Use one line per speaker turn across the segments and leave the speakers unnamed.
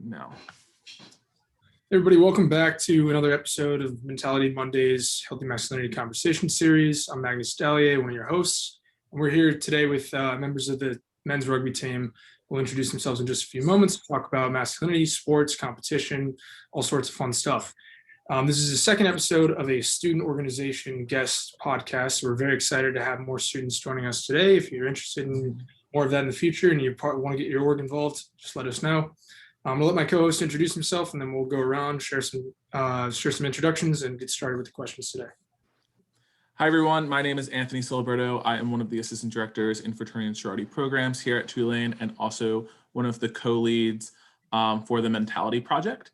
now.
Everybody, welcome back to another episode of Mentality Mondays Healthy Masculinity Conversation Series. I'm Magnus Dallier, one of your hosts, and we're here today with members of the men's rugby team. We'll introduce themselves in just a few moments to talk about masculinity, sports, competition, all sorts of fun stuff. This is the second episode of a student organization guest podcast. We're very excited to have more students joining us today. If you're interested in more of that in the future and you want to get your org involved, just let us know. I'm going to let my co-host introduce himself, and then we'll go around, share some introductions, and get started with the questions today.
Hi, everyone. My name is Anthony Siliberto. I am one of the assistant directors in fraternity and sorority programs here at Tulane, and also one of the co-leads for the Mentality Project.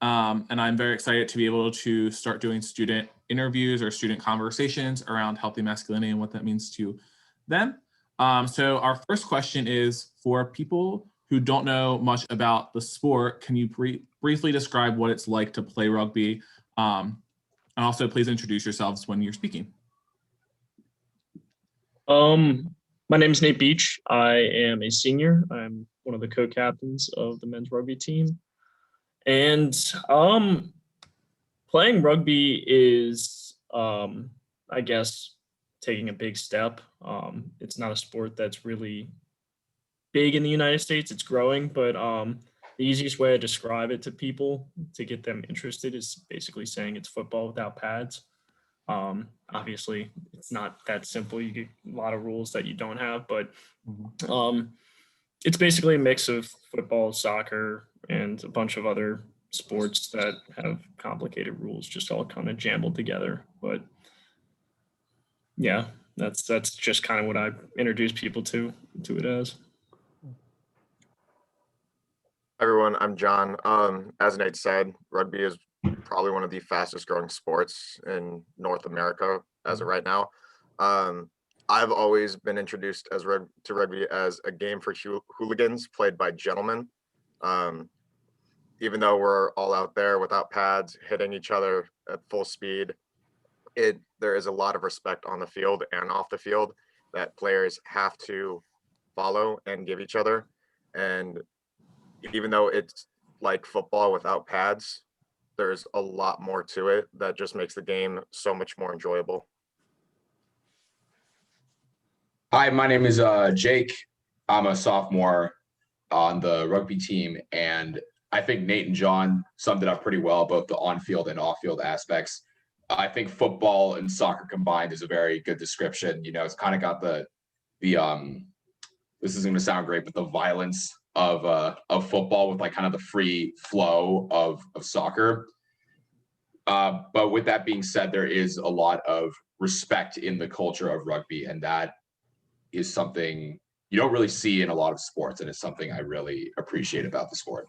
And I'm very excited to be able to start doing student interviews or student conversations around healthy masculinity and what that means to them. So our first question is for people who don't know much about the sport. Can you briefly describe what it's like to play rugby? And also please introduce yourselves when you're speaking.
My name is Nate Beach. I am a senior. I'm one of the co-captains of the men's rugby team. And playing rugby is, I guess, taking a big step. It's not a sport that's really big in the United States. It's growing, but the easiest way to describe it to people to get them interested is basically saying it's football without pads. Obviously, it's not that simple. You get a lot of rules that you don't have, but it's basically a mix of football, soccer, and a bunch of other sports that have complicated rules just all kind of jumbled together. But yeah, that's just kind of what I introduce people to it as.
Everyone, I'm John. As Nate said, rugby is probably one of the fastest growing sports in North America as of right now. I've always been introduced to rugby as a game for hooligans played by gentlemen. Even though we're all out there without pads, hitting each other at full speed, there is a lot of respect on the field and off the field that players have to follow and give each other. And even though it's like football without pads, there's a lot more to it that just makes the game so much more enjoyable.
Hi, my name is Jake. I'm a sophomore on the rugby team, and I think Nate and John summed it up pretty well, both the on-field and off-field aspects. I think football and soccer combined is a very good description. You know, it's kind of got the this is going to sound great, but the violence of football with like kind of the free flow of soccer. But with that being said, there is a lot of respect in the culture of rugby, and that is something you don't really see in a lot of sports, and it's something I really appreciate about the sport.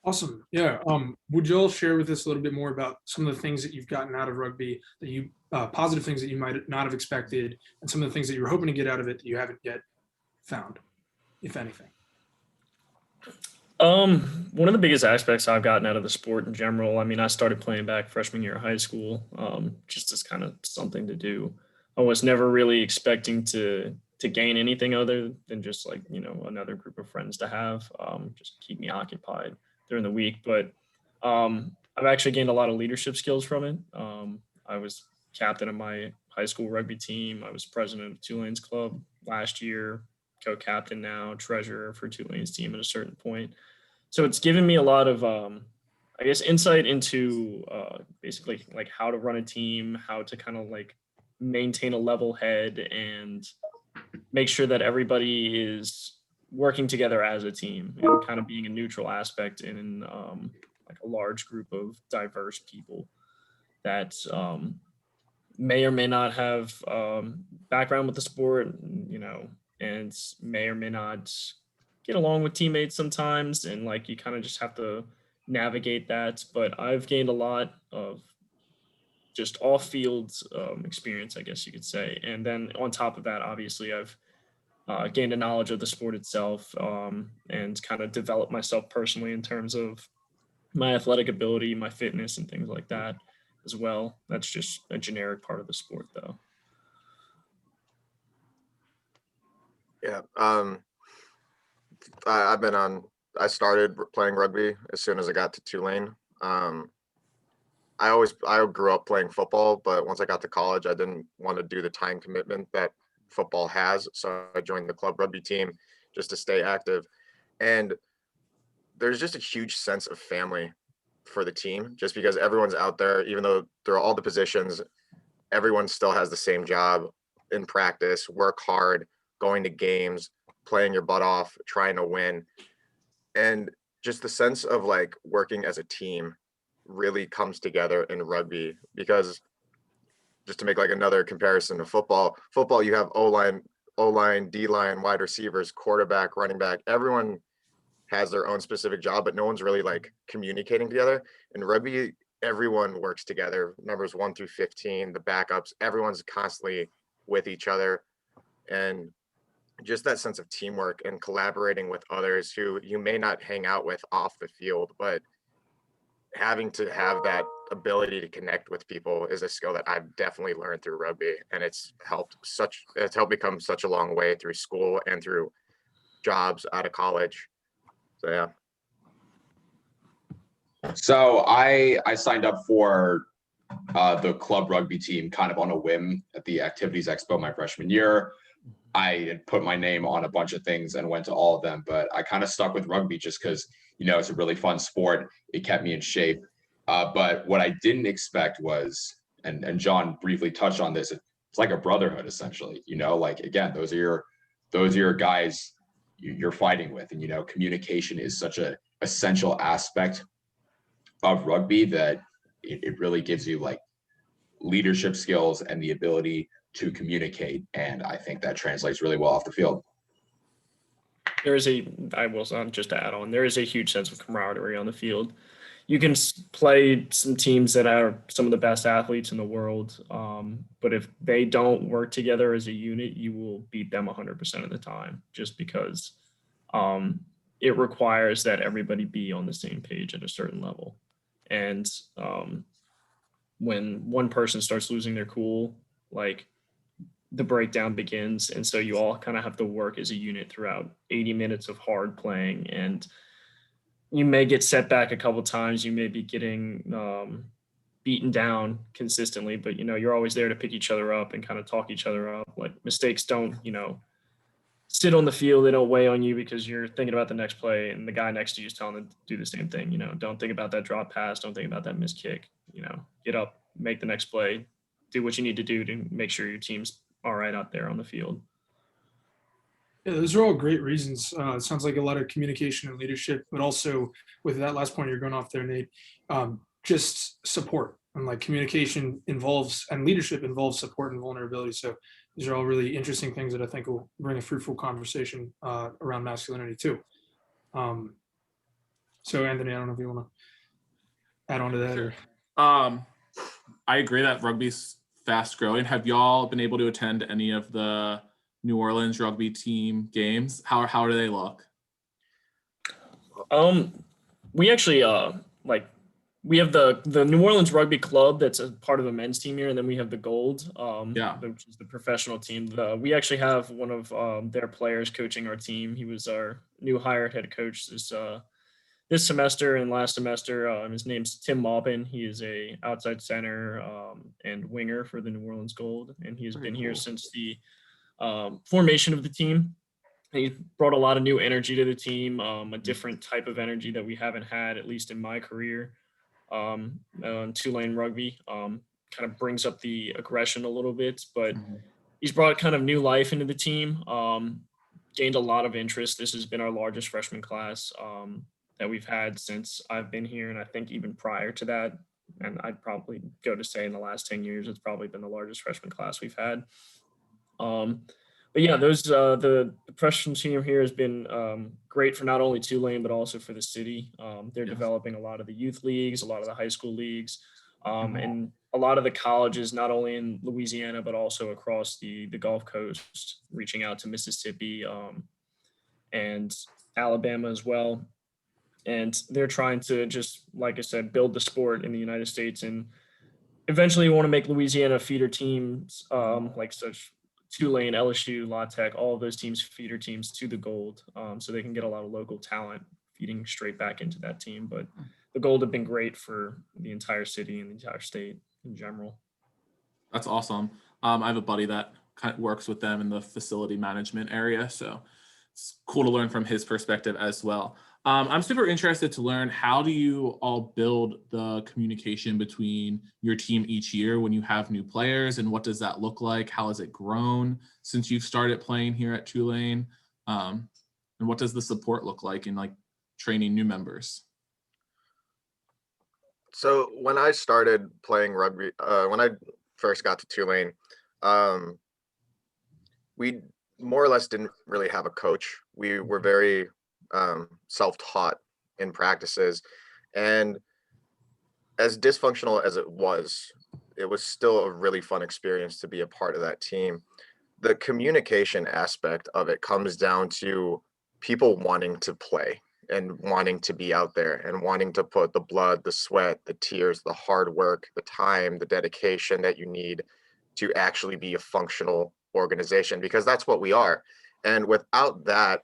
Awesome. Yeah. Would you all share with us a little bit more about some of the things that you've gotten out of rugby, that you positive things that you might not have expected, and some of the things that you were hoping to get out of it that you haven't yet found, if anything?
One of the biggest aspects I've gotten out of the sport in general, I mean, I started playing back freshman year of high school, just as kind of something to do. I was never really expecting to gain anything other than just like, you know, another group of friends to have, just keep me occupied during the week. But I've actually gained a lot of leadership skills from it. I was captain of my high school rugby team. I was president of Tulane's club last year, co-captain now, treasurer for Tulane's team at a certain point. So it's given me a lot of, I guess, insight into basically like how to run a team, how to kind of like maintain a level head and make sure that everybody is working together as a team and kind of being a neutral aspect in like a large group of diverse people that may or may not have background with the sport, you know, and may or may not get along with teammates sometimes. And like, you kind of just have to navigate that. But I've gained a lot of just off-field experience, I guess you could say. And then on top of that, obviously, I've gained a knowledge of the sport itself and kind of developed myself personally in terms of my athletic ability, my fitness, and things like that as well. That's just a generic part of the sport, though.
Yeah, I've been on I started playing rugby as soon as I got to Tulane. I grew up playing football, but once I got to college, I didn't want to do the time commitment that football has. So I joined the club rugby team just to stay active. And there's just a huge sense of family for the team, just because everyone's out there, even though there are all the positions, everyone still has the same job in practice, work hard, going to games, playing your butt off, trying to win. And just the sense of like working as a team really comes together in rugby, because just to make like another comparison to football you have O line, D line, wide receivers, quarterback, running back. Everyone has their own specific job, but no one's really like communicating together. In rugby, everyone works together. Numbers 1 through 15, the backups, everyone's constantly with each other. And just that sense of teamwork and collaborating with others who you may not hang out with off the field, but having to have that ability to connect with people is a skill that I've definitely learned through rugby. And it's helped become such a long way through school and through jobs out of college. So yeah.
So I signed up for the club rugby team kind of on a whim at the Activities Expo my freshman year. I had put my name on a bunch of things and went to all of them, but I kind of stuck with rugby just because, it's a really fun sport. It kept me in shape. But what I didn't expect was, and John briefly touched on this, it's like a brotherhood essentially, like, again, those are your guys you're fighting with. And, communication is such a essential aspect of rugby that it really gives you like leadership skills and the ability to communicate. And I think that translates really well off the field.
I will just to add on, there is a huge sense of camaraderie on the field. You can play some teams that are some of the best athletes in the world, but if they don't work together as a unit, you will beat them 100% of the time, just because it requires that everybody be on the same page at a certain level. And when one person starts losing their cool, like, the breakdown begins. And so you all kind of have to work as a unit throughout 80 minutes of hard playing. And you may get set back a couple times. You may be getting beaten down consistently, but, you're always there to pick each other up and kind of talk each other up. Like, mistakes don't, sit on the field. They don't weigh on you because you're thinking about the next play and the guy next to you is telling them to do the same thing. Don't think about that drop pass. Don't think about that missed kick. Get up, make the next play, do what you need to do to make sure your team's all right out there on the field.
Yeah, those are all great reasons. It sounds like a lot of communication and leadership, but also with that last point you're going off there, Nate, just support. And like, communication involves and leadership involves support and vulnerability. So these are all really interesting things that I think will bring a fruitful conversation around masculinity too. So Anthony, I don't know if you want to add on to that.
Sure. I agree that rugby's fast growing. Have y'all been able to attend any of the New Orleans rugby team games? How do they look?
We actually we have the New Orleans Rugby Club that's a part of the men's team here, and then we have the Gold, which is the professional team. We actually have one of their players coaching our team. He was our new hired head coach this semester and last semester. His name's Tim Maupin. He is a outside center and winger for the New Orleans Gold, and he has been here since the formation of the team. He brought a lot of new energy to the team, a different type of energy that we haven't had, at least in my career, on Tulane rugby. Kind of brings up the aggression a little bit, but he's brought kind of new life into the team, gained a lot of interest. This has been our largest freshman class that we've had since I've been here, and I think even prior to that, and I'd probably go to say in the last 10 years, it's probably been the largest freshman class we've had. But yeah, those the freshman team here has been great for not only Tulane but also for the city. They're developing a lot of the youth leagues, a lot of the high school leagues, and a lot of the colleges, not only in Louisiana but also across the Gulf Coast, reaching out to Mississippi and Alabama as well. And they're trying to, just like I said, build the sport in the United States, and eventually we want to make Louisiana feeder teams like such. Tulane, LSU, La Tech, all of those teams feeder teams to the Gold, so they can get a lot of local talent feeding straight back into that team. But the Gold have been great for the entire city and the entire state in general.
That's awesome. I have a buddy that kind of works with them in the facility management area, so it's cool to learn from his perspective as well. I'm super interested to learn, how do you all build the communication between your team each year when you have new players, and what does that look like? How has it grown since you've started playing here at Tulane? And what does the support look like in like training new members?
So when I started playing rugby, when I first got to Tulane, we more or less didn't really have a coach. We were very self-taught in practices, and as dysfunctional as it was still a really fun experience to be a part of that team. The communication aspect of it comes down to people wanting to play and wanting to be out there and wanting to put the blood, the sweat, the tears, the hard work, the time, the dedication that you need to actually be a functional organization, because that's what we are. And without that,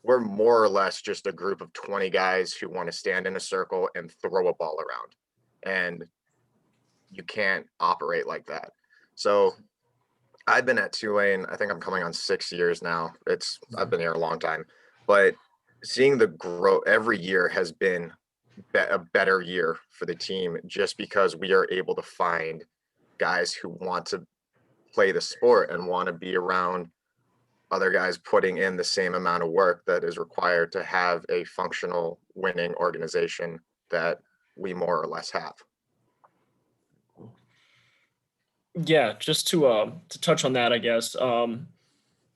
we're more or less just a group of 20 guys who want to stand in a circle and throw a ball around. And you can't operate like that. So I've been at Tulane, I think I'm coming on 6 years now. I've been here a long time, but seeing the growth every year has been a better year for the team, just because we are able to find guys who want to play the sport and want to be around other guys putting in the same amount of work that is required to have a functional winning organization that we more or less have.
Yeah, just to touch on that, I guess.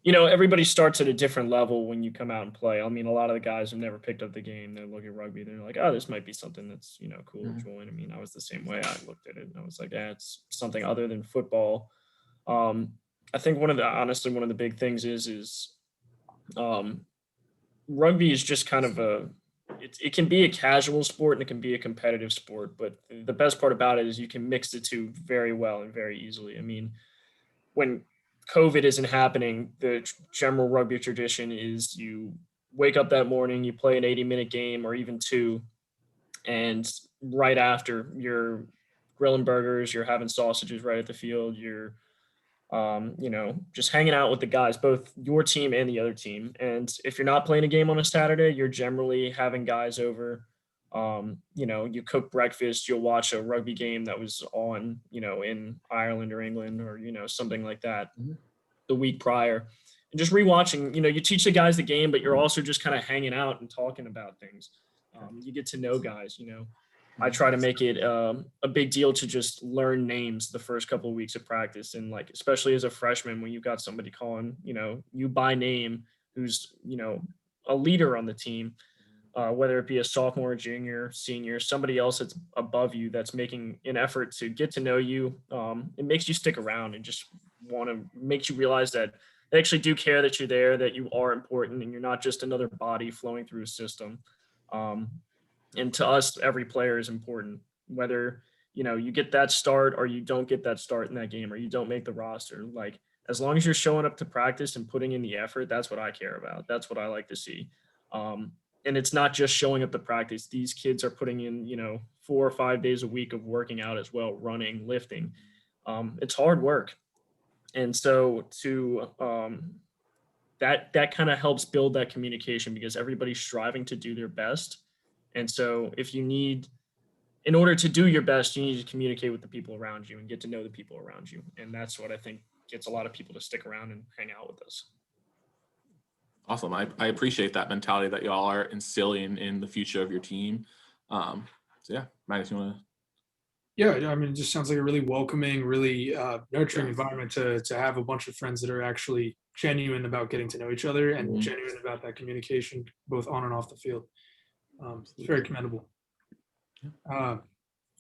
Everybody starts at a different level when you come out and play. I mean, a lot of the guys have never picked up the game. They look at rugby, they're like, oh, this might be something that's, cool to join. I mean, I was the same way. I looked at it and I was like, yeah, it's something other than football. I think honestly, one of the big things is rugby is just kind of it can be a casual sport and it can be a competitive sport, but the best part about it is you can mix the two very well and very easily. I mean, when COVID isn't happening, the general rugby tradition is you wake up that morning, you play an 80-minute game or even two, and right after you're grilling burgers, you're having sausages right at the field, you're just hanging out with the guys, both your team and the other team. And if you're not playing a game on a Saturday, you're generally having guys over. You cook breakfast, you'll watch a rugby game that was on, in Ireland or England or, something like that the week prior. And just rewatching, you teach the guys the game, but you're also just kind of hanging out and talking about things. You get to know guys, I try to make it a big deal to just learn names the first couple of weeks of practice. And like, especially as a freshman, when you've got somebody calling, you by name, who's, a leader on the team, whether it be a sophomore, junior, senior, somebody else that's above you, that's making an effort to get to know you. It makes you stick around and just makes you realize that they actually do care that you're there, that you are important, and you're not just another body flowing through a system. And to us, every player is important, whether, you get that start or you don't get that start in that game or you don't make the roster. Like, as long as you're showing up to practice and putting in the effort, that's what I care about. That's what I like to see. And it's not just showing up to practice. These kids are putting in, 4 or 5 days a week of working out as well, running, lifting. It's hard work. And so that kind of helps build that communication, because everybody's striving to do their best. And so in order to do your best, you need to communicate with the people around you and get to know the people around you. And that's what I think gets a lot of people to stick around and hang out with us.
Awesome. I appreciate that mentality that y'all are instilling in the future of your team. So yeah, Magnus, you want to?
Yeah, I mean, it just sounds like a really welcoming, really nurturing environment to have a bunch of friends that are actually genuine about getting to know each other and genuine about that communication, both on and off the field. It's very commendable.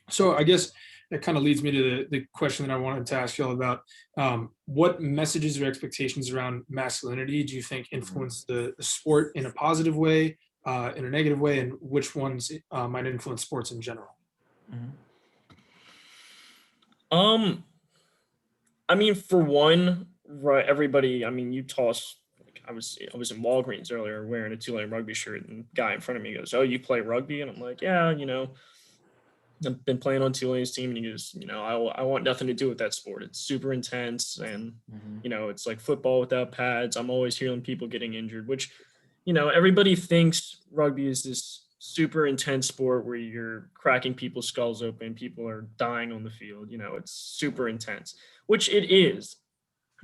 So I guess that kind of leads me to the question that I wanted to ask y'all about. What messages or expectations around masculinity do you think influence the sport in a positive way, in a negative way, and which ones might influence sports in general?
I mean, for one, right, everybody, I mean, you toss, I was in Walgreens earlier wearing a Tulane rugby shirt, and the guy in front of me goes, "Oh, you play rugby?" And I'm like, "Yeah, I've been playing on Tulane's team." And he goes, I want nothing to do with that sport. It's super intense, and it's like football without pads. I'm always hearing people getting injured, which, everybody thinks rugby is this super intense sport where you're cracking people's skulls open, people are dying on the field. It's super intense, which it is,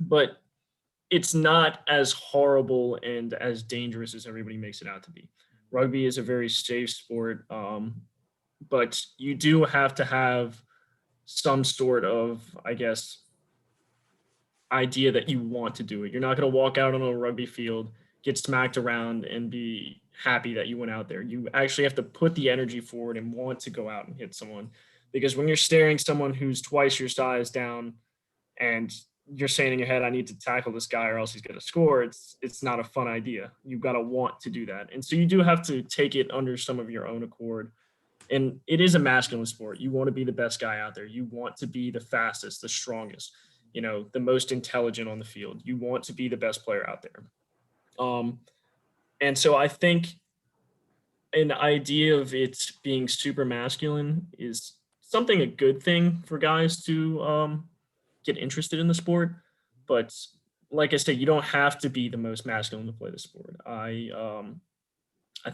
but it's not as horrible and as dangerous as everybody makes it out to be. Rugby is a very safe sport, but you do have to have some sort of, I guess, idea that you want to do it. You're not going to walk out on a rugby field, get smacked around, and be happy that you went out there. You actually have to put the energy forward and want to go out and hit someone. Because when you're staring someone who's twice your size down and you're saying in your head, I need to tackle this guy or else he's going to score, it's not a fun idea. You've got to want to do that. And so you do have to take it under some of your own accord. And it is a masculine sport. You want to be the best guy out there. You want to be the fastest, the strongest, the most intelligent on the field. You want to be the best player out there. And so I think an idea of it being super masculine is something a good thing for guys to get interested in the sport. But like I said, you don't have to be the most masculine to play the sport. I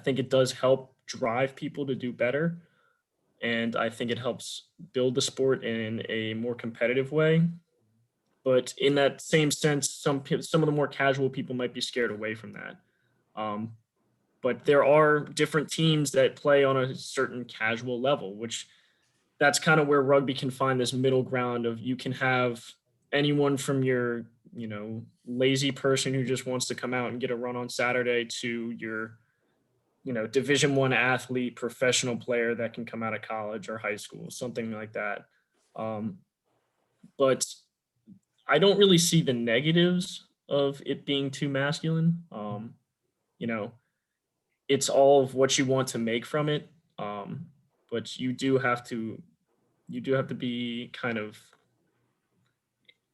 think it does help drive people to do better. And I think it helps build the sport in a more competitive way. But in that same sense, some of the more casual people might be scared away from that. But there are different teams that play on a certain casual level, which that's kind of where rugby can find this middle ground of you can have anyone from your, lazy person who just wants to come out and get a run on Saturday to your, Division I athlete, professional player that can come out of college or high school, something like that. But I don't really see the negatives of it being too masculine. It's all of what you want to make from it. But you do have to be kind of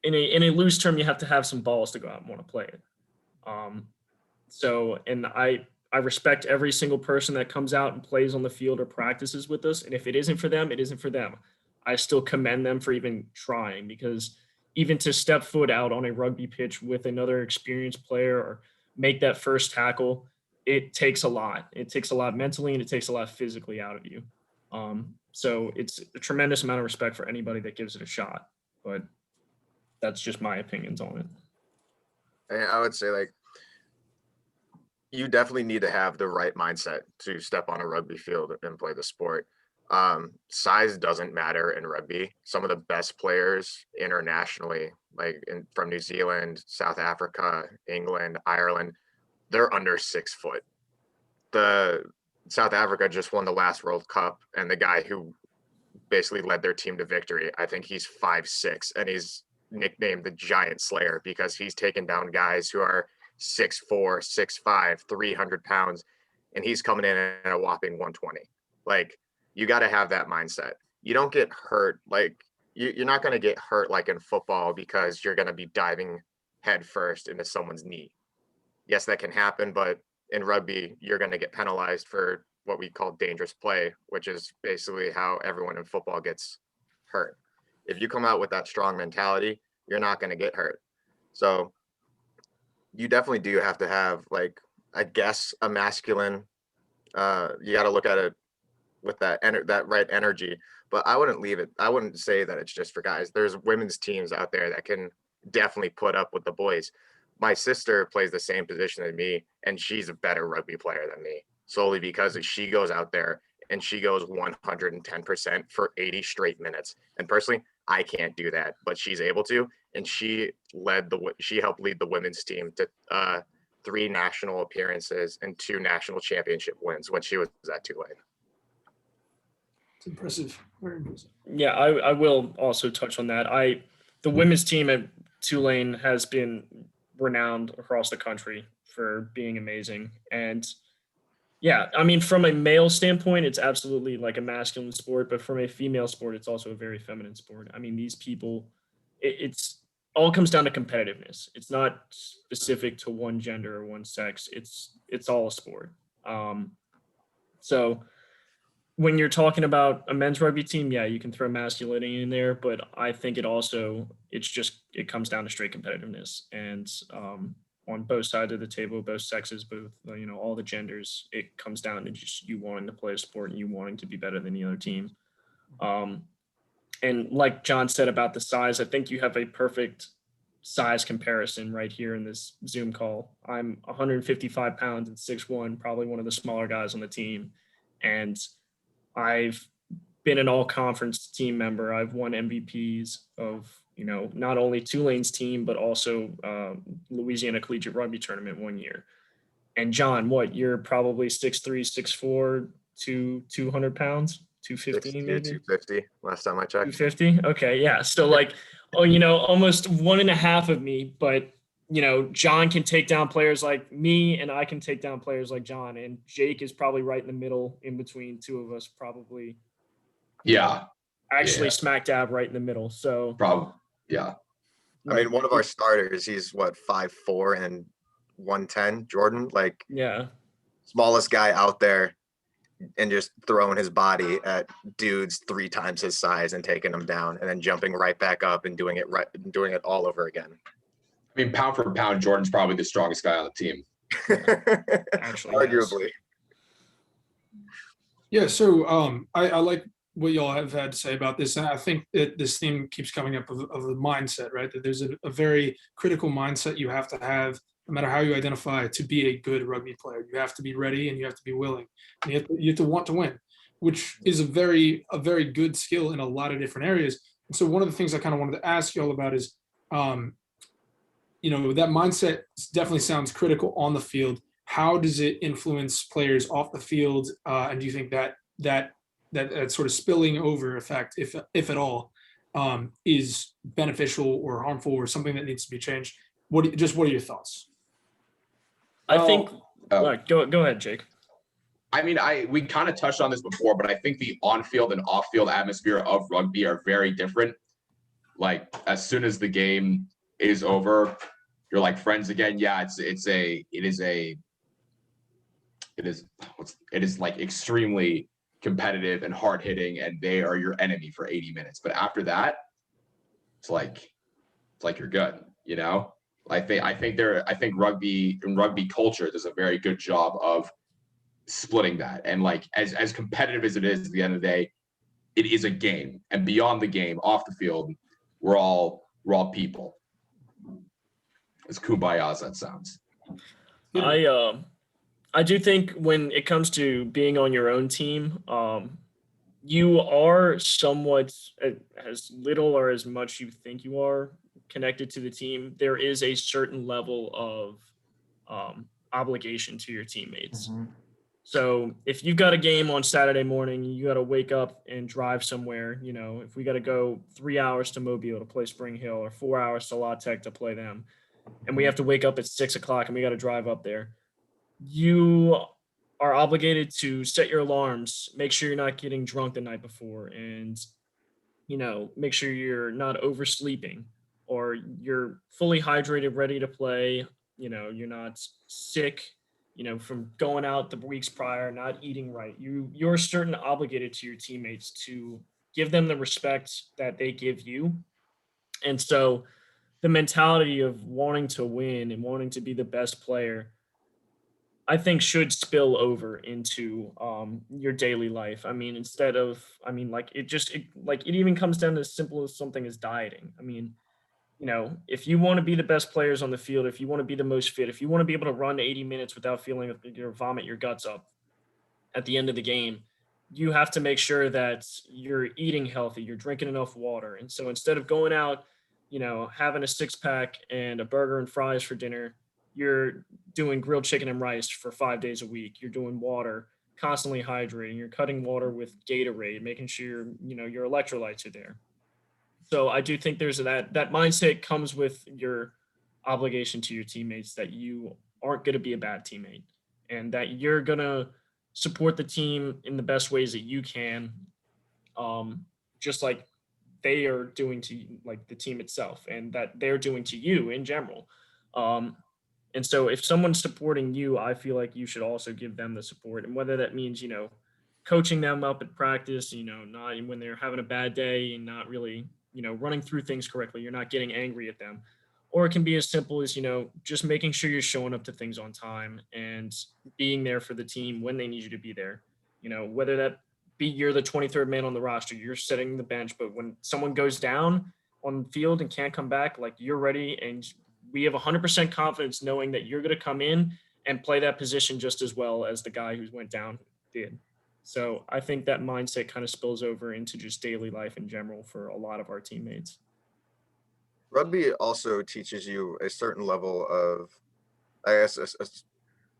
in a loose term, you have to have some balls to go out and want to play it. And I respect every single person that comes out and plays on the field or practices with us. And if it isn't for them, it isn't for them. I still commend them for even trying, because even to step foot out on a rugby pitch with another experienced player or make that first tackle, it takes a lot. It takes a lot mentally and it takes a lot physically out of you. So it's a tremendous amount of respect for anybody that gives it a shot. But that's just my opinions on it.
And I would say, like, you definitely need to have the right mindset to step on a rugby field and play the sport. Size doesn't matter in rugby. Some of the best players internationally, from New Zealand, South Africa, England, Ireland, they're under 6 foot. The South Africa just won the last World Cup, and the guy who basically led their team to victory, I think he's 5'6", and he's nicknamed the Giant Slayer because he's taken down guys who are 6'4", 6'5", 300 pounds, and he's coming in at a whopping 120. Like, you got to have that mindset. You don't get hurt. Like, you're not going to get hurt like in football because you're going to be diving head first into someone's knee. Yes, that can happen, but in rugby, you're going to get penalized for what we call dangerous play, which is basically how everyone in football gets hurt. If you come out with that strong mentality, you're not going to get hurt. So you definitely do have to have, like, I guess, a masculine, you got to look at it with that right energy, but I wouldn't say that it's just for guys. There's women's teams out there that can definitely put up with the boys. My sister plays the same position as me, and she's a better rugby player than me, solely because she goes out there and she goes 110% for 80 straight minutes. And personally, I can't do that, but she's able to. And she helped lead the women's team to 3 national appearances and 2 national championship wins when she was at Tulane.
It's impressive. Very impressive.
Yeah, I will also touch on that. The women's team at Tulane has been renowned across the country for being amazing. And yeah, I mean, from a male standpoint, it's absolutely like a masculine sport, but from a female sport, it's also a very feminine sport. I mean, these people, it's all comes down to competitiveness. It's not specific to one gender or one sex. It's all a sport. So when you're talking about a men's rugby team, yeah, you can throw masculinity in there, but I think it comes down to straight competitiveness. And on both sides of the table, both sexes, both, all the genders, it comes down to just you wanting to play a sport and you wanting to be better than the other team. And like John said about the size, I think you have a perfect size comparison right here in this Zoom call. I'm 155 pounds and 6'1", probably one of the smaller guys on the team. And I've been an all conference team member. I've won MVPs of, not only Tulane's team, but also Louisiana Collegiate Rugby Tournament one year. And John, you're probably 6'3", 6'4", 200 pounds, 250 maybe?
250 last time I checked.
250? Okay, yeah. So almost 1.5 of me, but John can take down players like me and I can take down players like John, and Jake is probably right in the middle in between two of us, probably.
Yeah.
Actually smack dab right in the middle. So
probably. Yeah.
I mean, one of our starters, he's 5'4" and 110, Jordan, smallest guy out there, and just throwing his body at dudes 3 times his size and taking them down, and then jumping right back up and doing it all over again.
I mean, pound for pound, Jordan's probably the strongest guy on the team.
Actually,
arguably.
Yeah. So I like what y'all have had to say about this. And I think that this theme keeps coming up of the mindset, right? That there's a very critical mindset you have to have, no matter how you identify, to be a good rugby player. You have to be ready and you have to be willing. And you have to want to win, which is a very good skill in a lot of different areas. And so one of the things I kind of wanted to ask y'all about is, that mindset definitely sounds critical on the field. How does it influence players off the field? And do you think that sort of spilling over effect, if at all, is beneficial or harmful or something that needs to be changed? What are your thoughts?
I think go ahead, Jake.
I mean, we kind of touched on this before, but I think the on-field and off-field atmosphere of rugby are very different. Like, as soon as the game is over, you're like friends again. Yeah, it is like extremely competitive and hard hitting, and they are your enemy for 80 minutes. But after that, it's like you're good, I think rugby culture does a very good job of splitting that. And as competitive as it is at the end of the day, it is a game. And beyond the game, off the field, we're all people. As kumbaya as that sounds.
I do think when it comes to being on your own team, you are somewhat, as little or as much you think you are connected to the team. There is a certain level of obligation to your teammates. Mm-hmm. So if you've got a game on Saturday morning, you got to wake up and drive somewhere. If we got to go 3 hours to Mobile to play Spring Hill, or 4 hours to La Tech to play them, and we have to wake up at 6 o'clock and we got to drive up there, you are obligated to set your alarms, make sure you're not getting drunk the night before, and make sure you're not oversleeping, or you're fully hydrated, ready to play. You're not sick, from going out the weeks prior, not eating right. You're certain obligated to your teammates to give them the respect that they give you. And so the mentality of wanting to win and wanting to be the best player, I think, should spill over into your daily life. I mean, it even comes down to as simple as something as dieting. I mean, if you want to be the best players on the field, if you want to be the most fit, if you want to be able to run 80 minutes without feeling vomit your guts up at the end of the game, you have to make sure that you're eating healthy, you're drinking enough water. And so instead of going out, having a 6-pack and a burger and fries for dinner, you're doing grilled chicken and rice for 5 days a week. You're doing water, constantly hydrating. You're cutting water with Gatorade, making sure your electrolytes are there. So I do think there's that mindset comes with your obligation to your teammates, that you aren't going to be a bad teammate, and that you're going to support the team in the best ways that you can. Just like they are doing to like the team itself and that they're doing to you in general. And so if someone's supporting you, I feel like you should also give them the support. And whether that means, coaching them up at practice, not when they're having a bad day and not really, running through things correctly, you're not getting angry at them. Or it can be as simple as, just making sure you're showing up to things on time and being there for the team when they need you to be there. Whether that be you're the 23rd man on the roster, you're setting the bench, but when someone goes down on the field and can't come back, like you're ready and we have 100% confidence knowing that you're going to come in and play that position just as well as the guy who went down did. So I think that mindset kind of spills over into just daily life in general for a lot of our teammates.
Rugby also teaches you a certain level of, I guess, a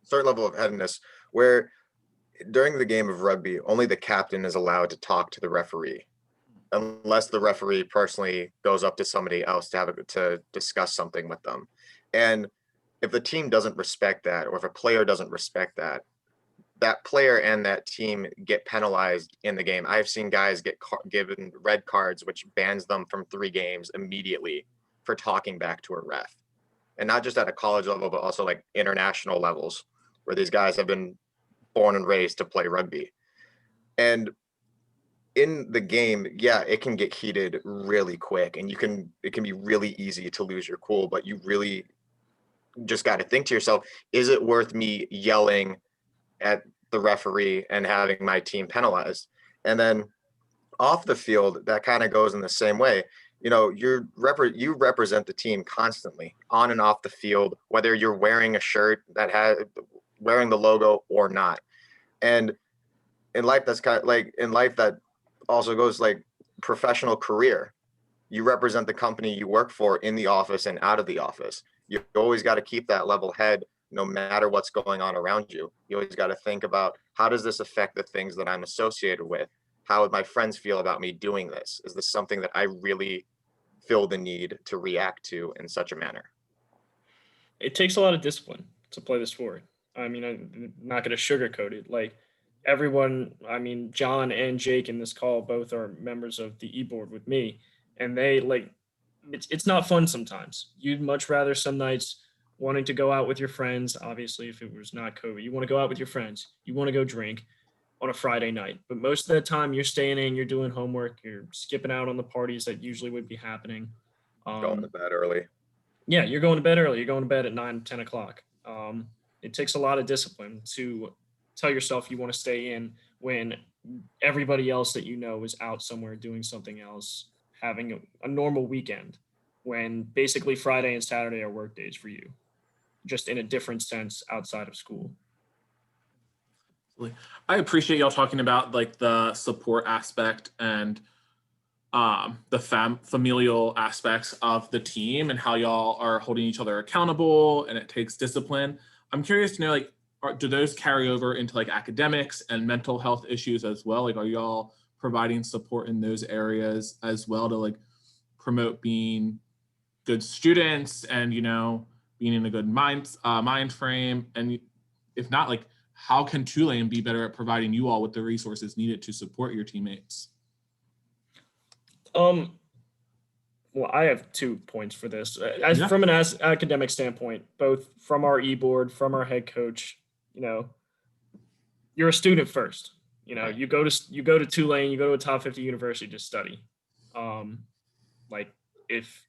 certain level of headedness, where during the game of rugby, only the captain is allowed to talk to the referee, unless the referee personally goes up to somebody else to discuss something with them. And if the team doesn't respect that, or if a player doesn't respect that, that player and that team get penalized in the game. I've seen guys get given red cards, which bans them from 3 games immediately for talking back to a ref. And not just at a college level, but also like international levels, where these guys have been born and raised to play rugby. And in the game, yeah, it can get heated really quick, and it can be really easy to lose your cool, but you really just got to think to yourself, is it worth me yelling at the referee and having my team penalized? And then off the field, that kind of goes in the same way. You represent the team constantly on and off the field, whether you're wearing a shirt that has wearing the logo or not. And in life, that's kind of like in life that also goes like professional career. You represent the company you work for in the office and out of the office. You always got to keep that level head no matter what's going on around you. You always got to think about, how does this affect the things that I'm associated with? How would my friends feel about me doing this? Is this something that I really feel the need to react to in such a manner?
It takes a lot of discipline to play the sport. I mean, I'm not going to sugarcoat it. Like everyone, I mean, John and Jake in this call both are members of the e-board with me, and they like it's not fun sometimes. You'd much rather some nights wanting to go out with your friends. Obviously, if it was not COVID, you want to go out with your friends. You want to go drink on a Friday night, but most of the time you're staying in, you're doing homework, you're skipping out on the parties that usually would be happening.
Going to bed early.
Yeah, you're going to bed early. You're going to bed at 9, 10 o'clock. It takes a lot of discipline to tell yourself you want to stay in when everybody else that is out somewhere doing something else, having a normal weekend, when basically Friday and Saturday are work days for you, just in a different sense outside of school.
I appreciate y'all talking about like the support aspect and the familial aspects of the team and how y'all are holding each other accountable, and it takes discipline. I'm curious to know, like, do those carry over into like academics and mental health issues as well? Like, are y'all providing support in those areas as well to like promote being good students and, being in a good mind frame? And if not, like, how can Tulane be better at providing you all with the resources needed to support your teammates?
Well, I have 2 points for this. From an academic standpoint, both from our e-board, from our head coach, you're a student first.
Right.
You go to Tulane, you go to a top 50 university to study. Like if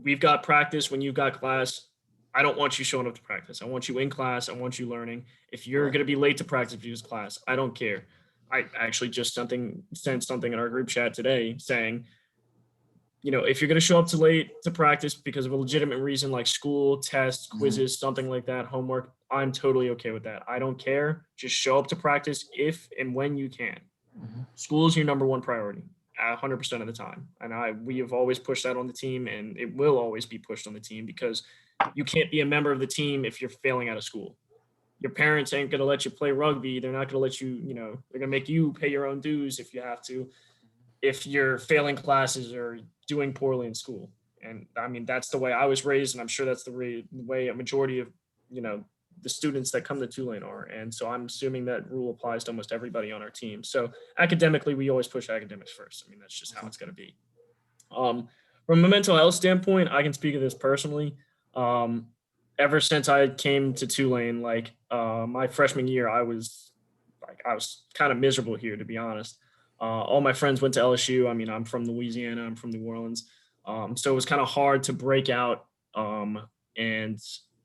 we've got practice when you've got class, I don't want you showing up to practice. I want you in class. I want you learning. If you're going to be late to practice for this class, I don't care. I actually just sent something in our group chat today saying, if you're going to show up late to practice because of a legitimate reason like school, tests, quizzes, something like that, homework, I'm totally okay with that. I don't care. Just show up to practice if and when you can. School is your number one priority 100% of the time. And we have always pushed that on the team, and it will always be pushed on the team because you can't be a member of the team if you're failing out of school. Your parents ain't going to let you play rugby. They're not going to let you, they're going to make you pay your own dues if you have to, if you're failing classes or doing poorly in school. And I mean, that's the way I was raised, and I'm sure that's the way a majority of, the students that come to Tulane are. And so I'm assuming that rule applies to almost everybody on our team. So academically, we always push academics first. I mean, that's just how it's going to be. From a mental health standpoint, I can speak of this personally. Ever since I came to Tulane, my freshman year, I was kind of miserable here, to be honest. All my friends went to LSU. I mean, I'm from Louisiana. I'm from New Orleans. So it was kind of hard to break out and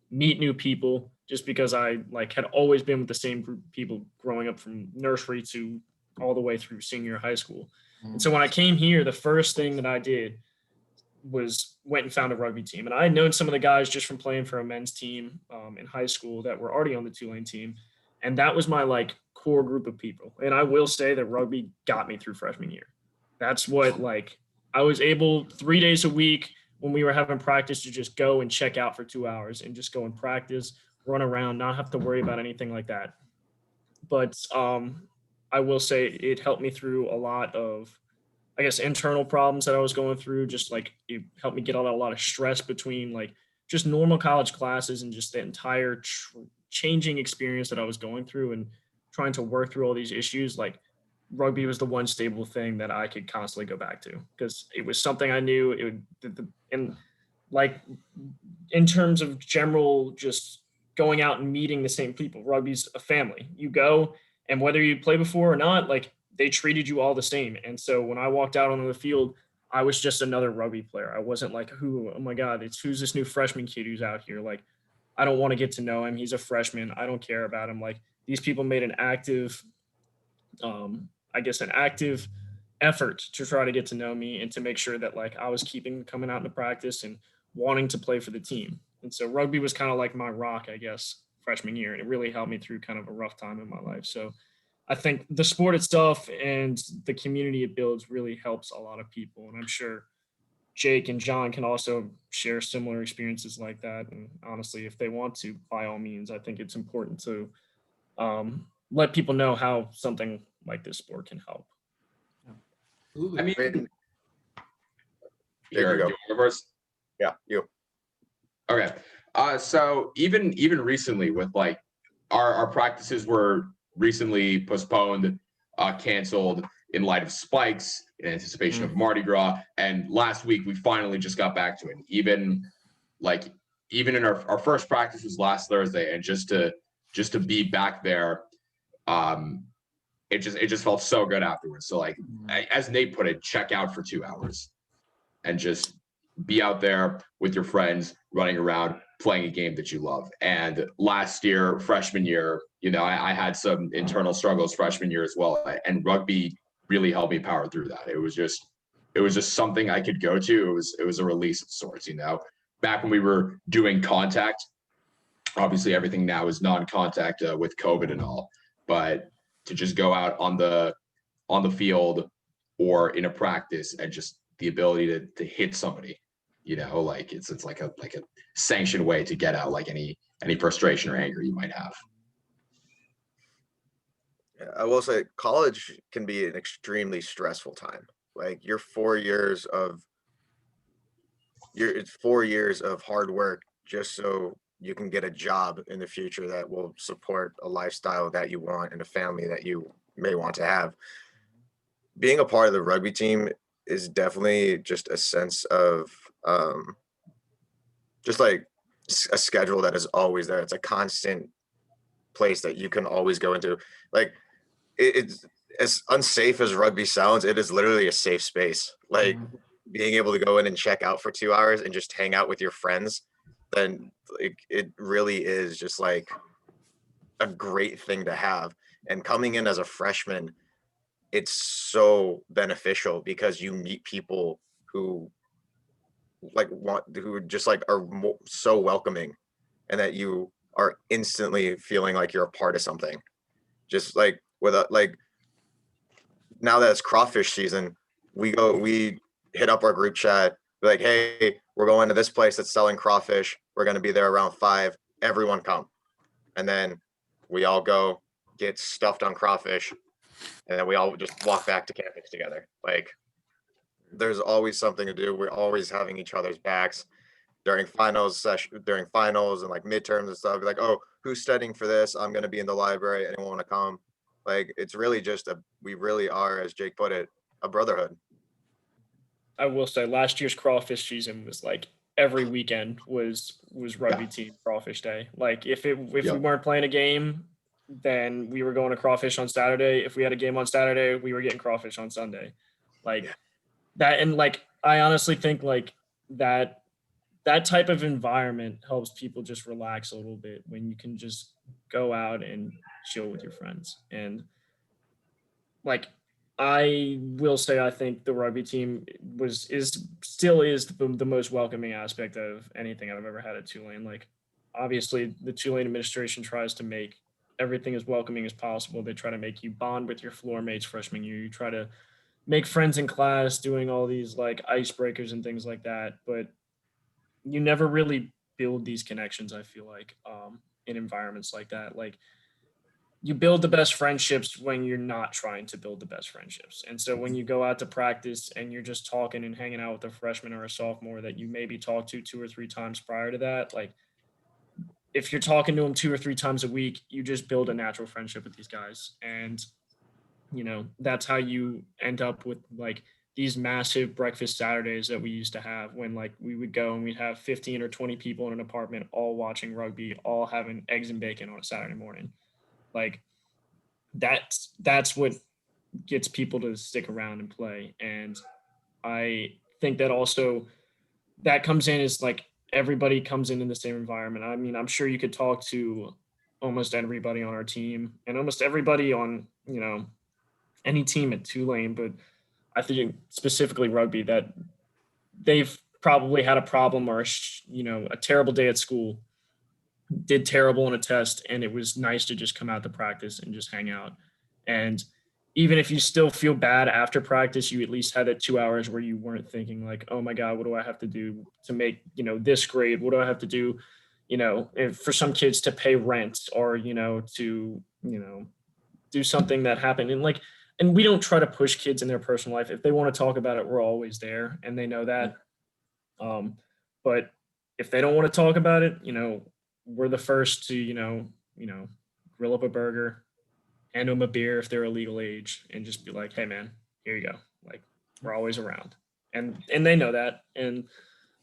meet new people, just because I had always been with the same group of people growing up from nursery to all the way through senior year of high school. And so when I came here, the first thing that I did was went and found a rugby team. And I had known some of the guys just from playing for a men's team in high school that were already on the Tulane team. And that was my core group of people. And I will say that rugby got me through freshman year. That's what I was able 3 days a week when we were having practice to just go and check out for 2 hours and just go and practice, run around, not have to worry about anything like that. But I will say it helped me through a lot of, I guess, internal problems that I was going through. Just it helped me get out a lot of stress between just normal college classes and just the entire changing experience that I was going through and trying to work through all these issues. Rugby was the one stable thing that I could constantly go back to, because it was something I knew it would, and in terms of general, just going out and meeting the same people. Rugby's a family. You go, and whether you play before or not, they treated you all the same. And so when I walked out onto the field, I was just another rugby player. I wasn't oh my God, who's this new freshman kid who's out here? I don't want to get to know him. He's a freshman. I don't care about him. These people made an active, an active effort to try to get to know me and to make sure that I was coming out into practice and wanting to play for the team. And so rugby was kind of my rock, I guess, freshman year. And it really helped me through kind of a rough time in my life. So I think the sport itself and the community it builds really helps a lot of people. And I'm sure Jake and John can also share similar experiences like that. And honestly, if they want to, by all means, I think it's important to let people know how something like this sport can help.
I mean,
There you go.
you want to go first?
Yeah, you.
Okay. So even recently with our practices were recently postponed, canceled in light of spikes in anticipation of Mardi Gras. And last week we finally just got back to it. Even in our first practice was last Thursday, and just to be back there, it just felt so good afterwards. So as Nate put it, check out for 2 hours and just be out there with your friends, running around, playing a game that you love. And last year, freshman year, I had some internal struggles freshman year as well. And rugby really helped me power through that. It was just something I could go to. It was a release of sorts, Back when we were doing contact, obviously everything now is non-contact with COVID and all, but to just go out on the field or in a practice and just the ability to hit somebody, it's like a sanctioned way to get out any frustration or anger you might have.
I will say college can be an extremely stressful time. It's 4 years of hard work just so you can get a job in the future that will support a lifestyle that you want and a family that you may want to have. Being a part of the rugby team is definitely just a sense of just a schedule that is always there. It's a constant place that you can always go into. It's as unsafe as rugby sounds, it is literally a safe space. Being able to go in and check out for 2 hours and just hang out with your friends, then it really is just a great thing to have. And coming in as a freshman, it's so beneficial because you meet people who are so welcoming, and that you are instantly feeling like you're a part of something. Just now that it's crawfish season, we hit up our group chat, be like, hey, we're going to this place that's selling crawfish. We're going to be there around 5. Everyone come. And then we all go get stuffed on crawfish, and then we all just walk back to campus together. There's always something to do. We're always having each other's backs during finals and midterms and stuff. Oh, who's studying for this? I'm going to be in the library. Anyone want to come? It's really just we really are, as Jake put it, a brotherhood.
I will say last year's crawfish season was like every weekend was rugby team crawfish day. Like if we
Yep.
weren't playing a game, then we were going to crawfish on Saturday. If we had a game on Saturday, we were getting crawfish on Sunday. Like that. And like, I honestly think like that type of environment helps people just relax a little bit when you can just go out and chill with your friends. And like, I will say, I think the rugby team still is the most welcoming aspect of anything I've ever had at Tulane. Like, obviously, the Tulane administration tries to make everything as welcoming as possible. They try to make you bond with your floor mates freshman year. You try to make friends in class, doing all these like icebreakers and things like that. But you never really build these connections, I feel like, in environments like that. Like, you build the best friendships when you're not trying to build the best friendships. And so when you go out to practice and you're just talking and hanging out with a freshman or a sophomore that you maybe talked to 2 or 3 times prior to that, like if you're talking to them 2 or 3 times a week, you just build a natural friendship with these guys. And, that's how you end up with like these massive breakfast Saturdays that we used to have when like we would go and we'd have 15 or 20 people in an apartment, all watching rugby, all having eggs and bacon on a Saturday morning. Like that's what gets people to stick around and play. And I think that also that comes in as like everybody comes in the same environment. I mean, I'm sure you could talk to almost everybody on our team and almost everybody on, any team at Tulane, but I think specifically rugby that they've probably had a problem or, a terrible day at school, did terrible on a test, and it was nice to just come out to practice and just hang out. And even if you still feel bad after practice, you at least had that 2 hours where you weren't thinking like, oh my God, what do I have to do to make, this grade? What do I have to do, if for some kids to pay rent or, to, do something that happened. And we don't try to push kids in their personal life. If they want to talk about it, we're always there and they know that. But if they don't want to talk about it, we're the first to, grill up a burger, hand them a beer if they're a legal age, and just be like, hey man, here you go. Like, we're always around. And they know that. And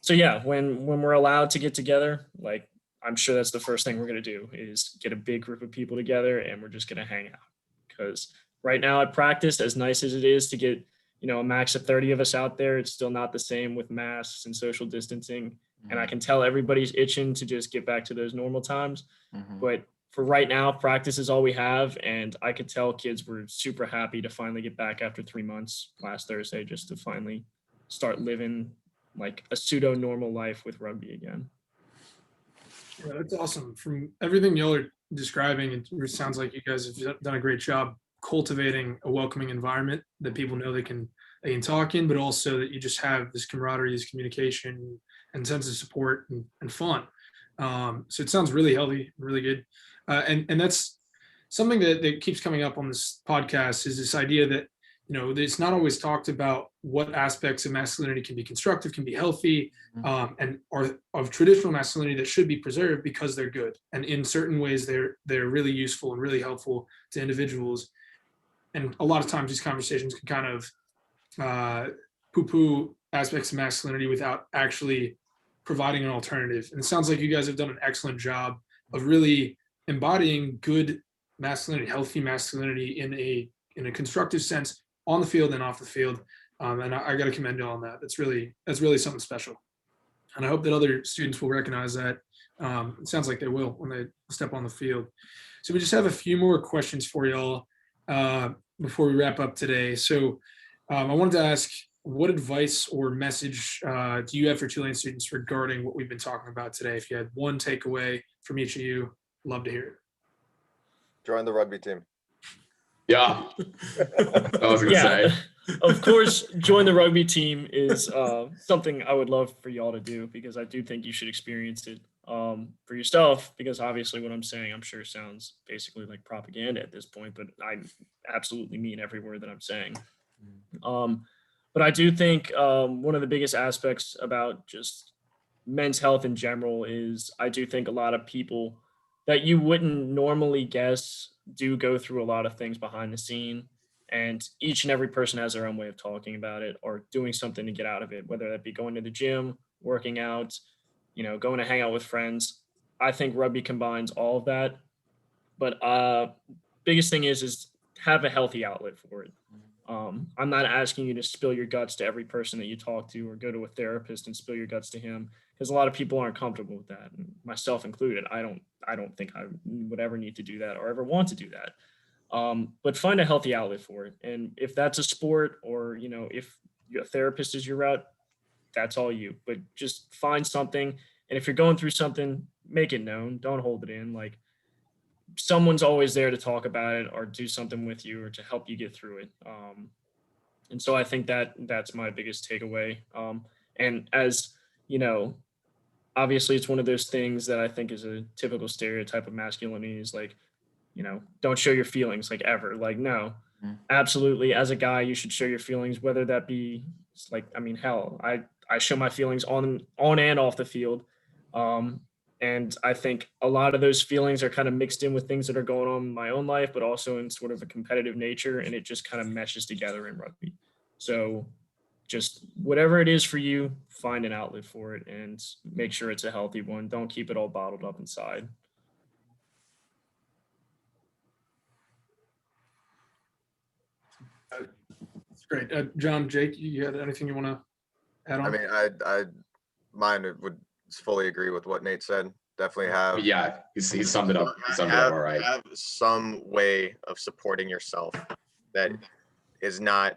so yeah, when we're allowed to get together, like I'm sure that's the first thing we're gonna do is get a big group of people together and we're just gonna hang out. Because right now at practice, as nice as it is to get, a max of 30 of us out there, it's still not the same with masks and social distancing. And I can tell everybody's itching to just get back to those normal times. But for right now, practice is all we have. And I could tell kids were super happy to finally get back after 3 months last Thursday, just to finally start living like a pseudo normal life with rugby again.
Yeah, that's awesome. From everything y'all are describing, it sounds like you guys have done a great job cultivating a welcoming environment that people know they can talk in, but also that you just have this camaraderie, this communication, and sense of support and fun. So it sounds really healthy, really good. And that's something that keeps coming up on this podcast is this idea that, it's not always talked about what aspects of masculinity can be constructive, can be healthy, and are of traditional masculinity that should be preserved because they're good. And in certain ways, they're really useful and really helpful to individuals. And a lot of times these conversations can kind of poo-poo aspects of masculinity without actually providing an alternative. And it sounds like you guys have done an excellent job of really embodying good masculinity, healthy masculinity in a constructive sense on the field and off the field. And I got to commend you on that. That's really something special. And I hope that other students will recognize that. It sounds like they will when they step on the field. So we just have a few more questions for y'all before we wrap up today. So I wanted to ask, what advice or message do you have for Tulane students regarding what we've been talking about today? If you had one takeaway from each of you, love to hear it.
Join the rugby team.
Yeah, I was gonna say.
Of course, join the rugby team is something I would love for y'all to do, because I do think you should experience it for yourself, because obviously what I'm saying, I'm sure sounds basically like propaganda at this point, but I absolutely mean every word that I'm saying. But I do think one of the biggest aspects about just men's health in general is I do think a lot of people that you wouldn't normally guess do go through a lot of things behind the scene. And each and every person has their own way of talking about it or doing something to get out of it, whether that be going to the gym, working out, going to hang out with friends. I think rugby combines all of that. But biggest thing is have a healthy outlet for it. I'm not asking you to spill your guts to every person that you talk to or go to a therapist and spill your guts to him, because a lot of people aren't comfortable with that, and myself included. I don't think I would ever need to do that or ever want to do that. But find a healthy outlet for it. And if that's a sport or, if your therapist is your route, that's all you. But just find something. And if you're going through something, make it known. Don't hold it in. Like, someone's always there to talk about it or do something with you or to help you get through it. And so I think that's my biggest takeaway. And as you know, obviously it's one of those things that I think is a typical stereotype of masculinity is like, don't show your feelings like ever. Like, no, absolutely. As a guy, you should show your feelings, whether that be like, I mean, hell, I show my feelings on and off the field. And I think a lot of those feelings are kind of mixed in with things that are going on in my own life, but also in sort of a competitive nature. And it just kind of meshes together in rugby. So just whatever it is for you, find an outlet for it and make sure it's a healthy one. Don't keep it all bottled up inside.
That's great. John, Jake, you had anything you want to add on?
I mean, mine would fully agree with what Nate said. Definitely have.
Yeah, he summed it up. He summed it up all right.
Have some way of supporting yourself that is not,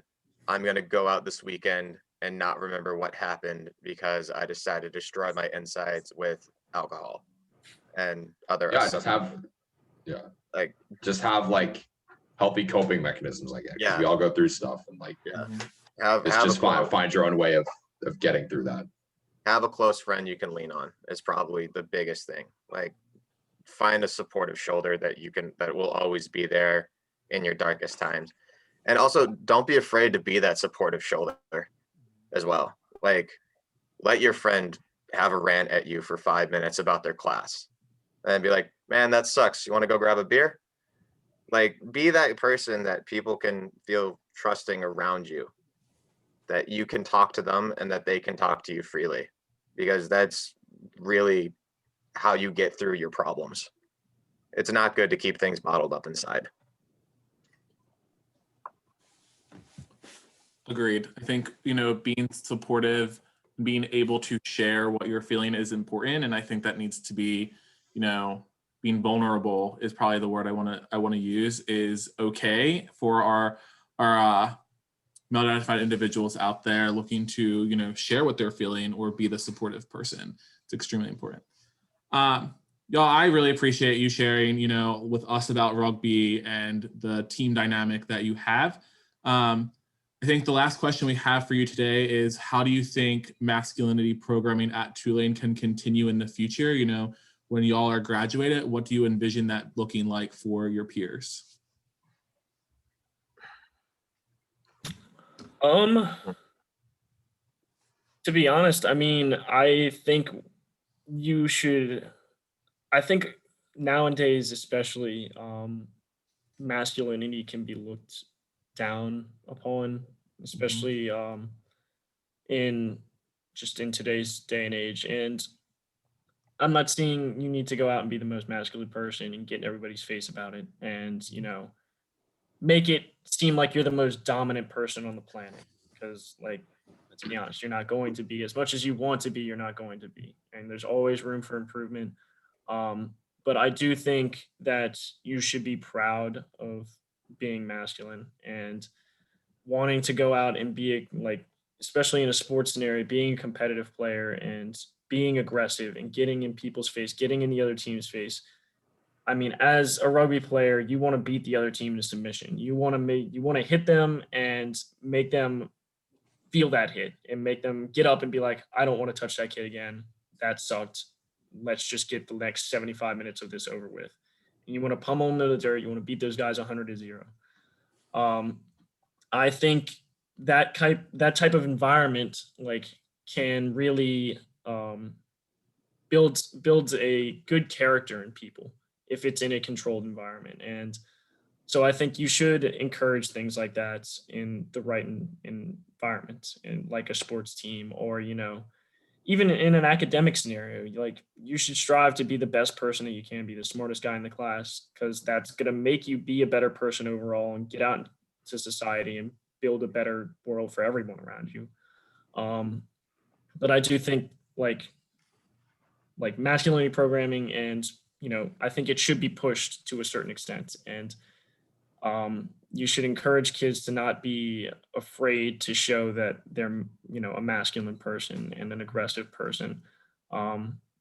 I'm going to go out this weekend and not remember what happened because I decided to destroy my insides with alcohol and other.
Yeah, just have like healthy coping mechanisms like that.
Yeah,
we all go through stuff and like find your own way of getting through that.
Have a close friend you can lean on is probably the biggest thing. Like, find a supportive shoulder that will always be there in your darkest times. And also, don't be afraid to be that supportive shoulder as well. Like, let your friend have a rant at you for 5 minutes about their class and be like, man, that sucks. You want to go grab a beer? Like, be that person that people can feel trusting around you, that you can talk to them and that they can talk to you freely, because that's really how you get through your problems. It's not good to keep things bottled up inside.
Agreed. I think, being supportive, being able to share what you're feeling is important. And I think that needs to be, being vulnerable is probably the word I want to use, is okay for our male identified individuals out there looking to, share what they're feeling or be the supportive person. It's extremely important. Y'all, I really appreciate you sharing, with us about rugby and the team dynamic that you have. I think the last question we have for you today is, how do you think masculinity programming at Tulane can continue in the future? When y'all are graduated, what do you envision that looking like for your peers?
To be honest, I mean, I think nowadays, especially, masculinity can be looked down upon, especially in today's day and age. And I'm not saying you need to go out and be the most masculine person and get in everybody's face about it and, make it seem like you're the most dominant person on the planet. Because, like, let's be honest, you're not going to be. As much as you want to be, you're not going to be. And there's always room for improvement. But I do think that you should be proud of being masculine and wanting to go out and be especially in a sports scenario, being a competitive player and being aggressive and getting in people's face, getting in the other team's face. I mean, as a rugby player, you want to beat the other team into submission. You want to hit them and make them feel that hit and make them get up and be like, I don't want to touch that kid again. That sucked. Let's just get the next 75 minutes of this over with. And you want to pummel them to the dirt. You want to beat those guys 100-0. I think that type of environment can really builds a good character in people if it's in a controlled environment. And So I think you should encourage things like that in the right environment, in like a sports team, or even in an academic scenario. Like, you should strive to be the best person that you can be, the smartest guy in the class, because that's going to make you be a better person overall and get out into society and build a better world for everyone around you. Um, but I do think like masculinity programming, and I think it should be pushed to a certain extent, and you should encourage kids to not be afraid to show that they're a masculine person and an aggressive person.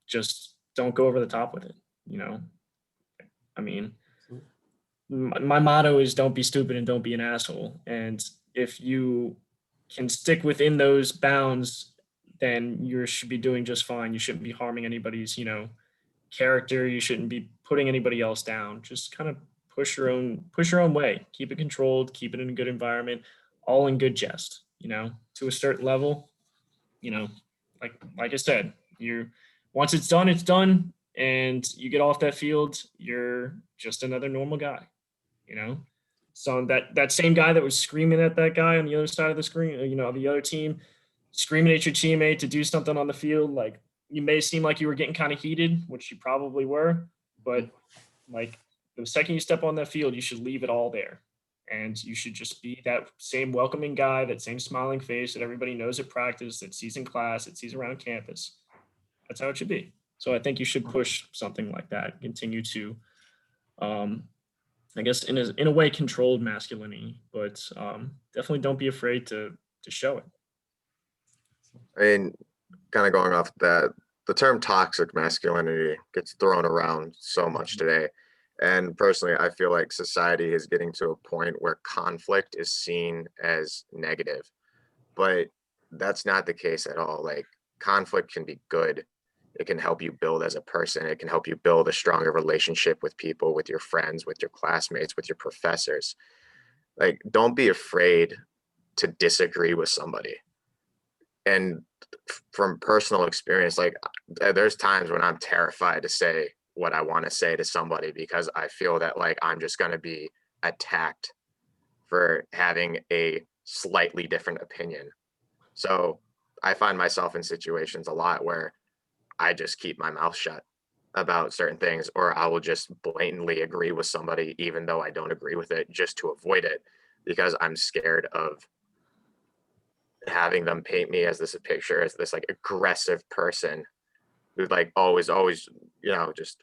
Just don't go over the top with it. I mean, my motto is don't be stupid and don't be an asshole, and if you can stick within those bounds, then you should be doing just fine. You shouldn't be harming anybody's character. You shouldn't be putting anybody else down. Just kind of push your own way. Keep it controlled, keep it in a good environment, all in good jest, to a certain level. you know like I said, you're once it's done, and you get off that field, you're just another normal guy. So that same guy that was screaming at that guy on the other side of the screen, the other team, screaming at your teammate to do something on the field, like, you may seem like you were getting kind of heated, which you probably were, but like, the second you step on that field, you should leave it all there. And you should just be that same welcoming guy, that same smiling face that everybody knows at practice, that sees in class, that sees around campus. That's how it should be. So I think you should push something like that, continue to, I guess, in a way, controlled masculinity, but definitely don't be afraid to show it.
I mean, kind of going off that, the term toxic masculinity gets thrown around so much today. And personally, I feel like society is getting to a point where conflict is seen as negative, but that's not the case at all. Like, conflict can be good. It can help you build as a person. It can help you build a stronger relationship with people, with your friends, with your classmates, with your professors. Like, don't be afraid to disagree with somebody. And from personal experience, like, there's times when I'm terrified to say what I want to say to somebody, because I feel that, like, I'm just going to be attacked for having a slightly different opinion. So I find myself in situations a lot where I just keep my mouth shut about certain things, or I will just blatantly agree with somebody even though I don't agree with it, just to avoid it, because I'm scared of having them paint me as this picture, as this like aggressive person who's like always, just,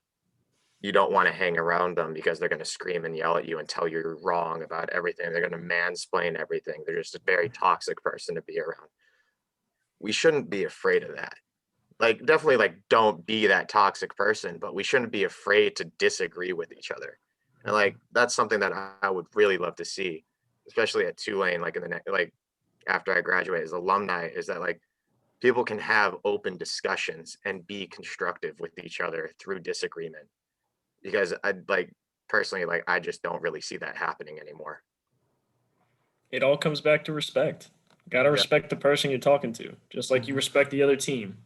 you don't want to hang around them because they're going to scream and yell at you and tell you you're wrong about everything. They're going to mansplain everything. They're just a very toxic person to be around. We shouldn't be afraid of that. Like, definitely, like, don't be that toxic person, but we shouldn't be afraid to disagree with each other. And like, that's something that I would really love to see, especially at Tulane, like in the next, like, after I graduate as alumni, is that like people can have open discussions and be constructive with each other through disagreement. Because I, like, personally, like, I just don't really see that happening anymore.
It all comes back to respect. Got to respect the person you're talking to, just like you respect the other team.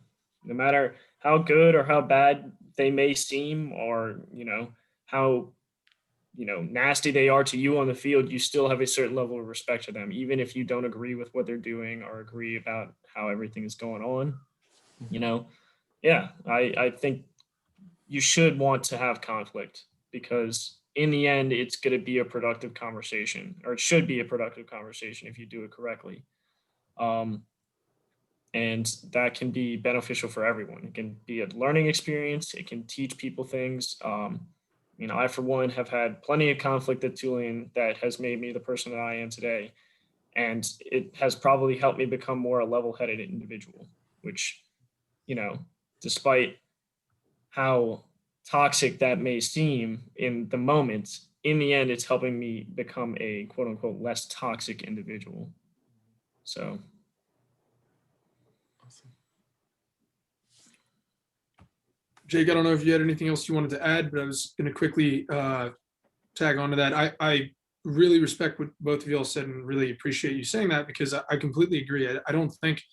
No matter how good or how bad they may seem, or, how, nasty they are to you on the field, you still have a certain level of respect for them, even if you don't agree with what they're doing or agree about how everything is going on. Yeah, I think you should want to have conflict, because in the end, it's going to be a productive conversation, or it should be a productive conversation if you do it correctly. And that can be beneficial for everyone. It can be a learning experience. It can teach people things. I, for one, have had plenty of conflict at Tulane that has made me the person that I am today. And it has probably helped me become more a level-headed individual, which, despite how toxic that may seem in the moment, in the end, it's helping me become a quote unquote less toxic individual. So.
Awesome.
Jake, I don't know if you had anything else you wanted to add, but I was going to quickly tag on to that. I really respect what both of you all said, and really appreciate you saying that, because I completely agree. I don't think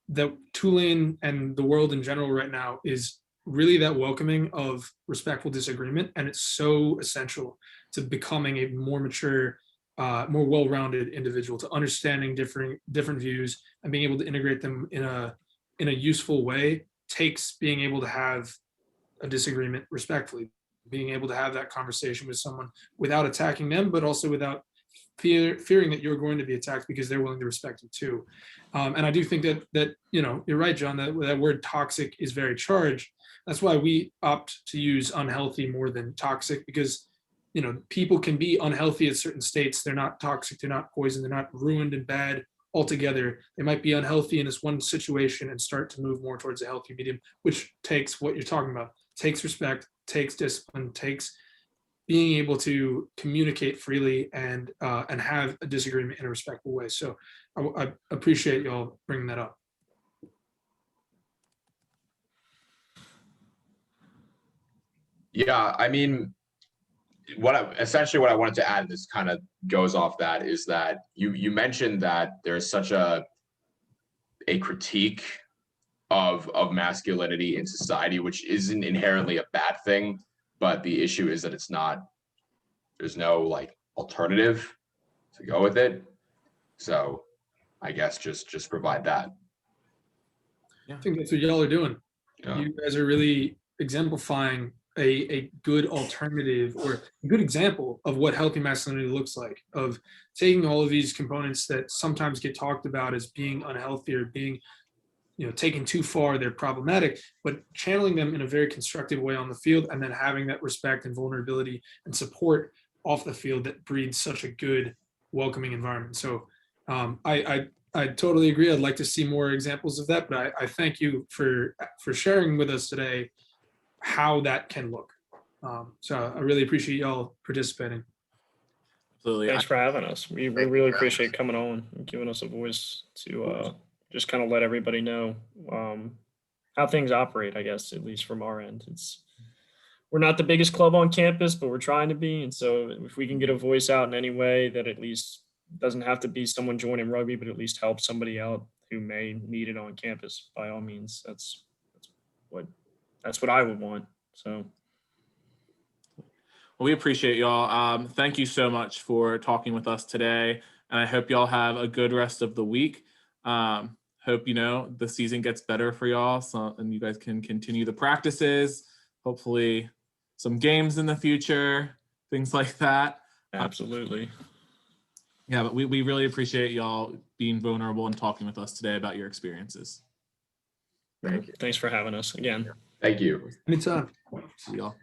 that Tulane and the world in general right now is really that welcoming of respectful disagreement, and it's so essential to becoming a more mature, more well-rounded individual, to understanding different views and being able to integrate them in a useful way takes being able to have a disagreement respectfully, being able to have that conversation with someone without attacking them, but also without fearing that you're going to be attacked because they're willing to respect you too. And I do think that you're right, John, that word toxic is very charged. That's why we opt to use unhealthy more than toxic, because people can be unhealthy at certain states. They're not toxic, they're not poison, they're not ruined and bad altogether. They might be unhealthy in this one situation and start to move more towards a healthy medium, which takes what you're talking about, takes respect, takes discipline, takes being able to communicate freely and have a disagreement in a respectful way. So I appreciate y'all bringing that up.
Yeah, I mean, essentially what I wanted to add, and this kind of goes off that, is that you mentioned that there's such a critique of masculinity in society, which isn't inherently a bad thing, but the issue is that there's no like alternative to go with it. So I guess just provide that.
I think that's what y'all are doing.
Yeah.
You guys are really exemplifying a good alternative or a good example of what healthy masculinity looks like, of taking all of these components that sometimes get talked about as being unhealthy or being taken too far, they're problematic, but channeling them in a very constructive way on the field, and then having that respect and vulnerability and support off the field that breeds such a good, welcoming environment. So I totally agree. I'd like to see more examples of that, but I thank you for sharing with us today how that can look. So I really appreciate y'all participating.
Absolutely.
Thanks for having us. We really appreciate coming on and giving us a voice to just kind of let everybody know how things operate, I guess, at least from our end. We're not the biggest club on campus, but we're trying to be. And so if we can get a voice out in any way that at least doesn't have to be someone joining rugby, but at least help somebody out who may need it on campus, by all means, that's what I would want. So.
Well, we appreciate y'all. Thank you so much for talking with us today. And I hope y'all have a good rest of the week. Hope, the season gets better for y'all, and you guys can continue the practices, hopefully some games in the future, things like that.
Absolutely.
Yeah, but we really appreciate y'all being vulnerable and talking with us today about your experiences.
Thank you.
Thanks for having us again.
Thank you.
Anytime.
See y'all.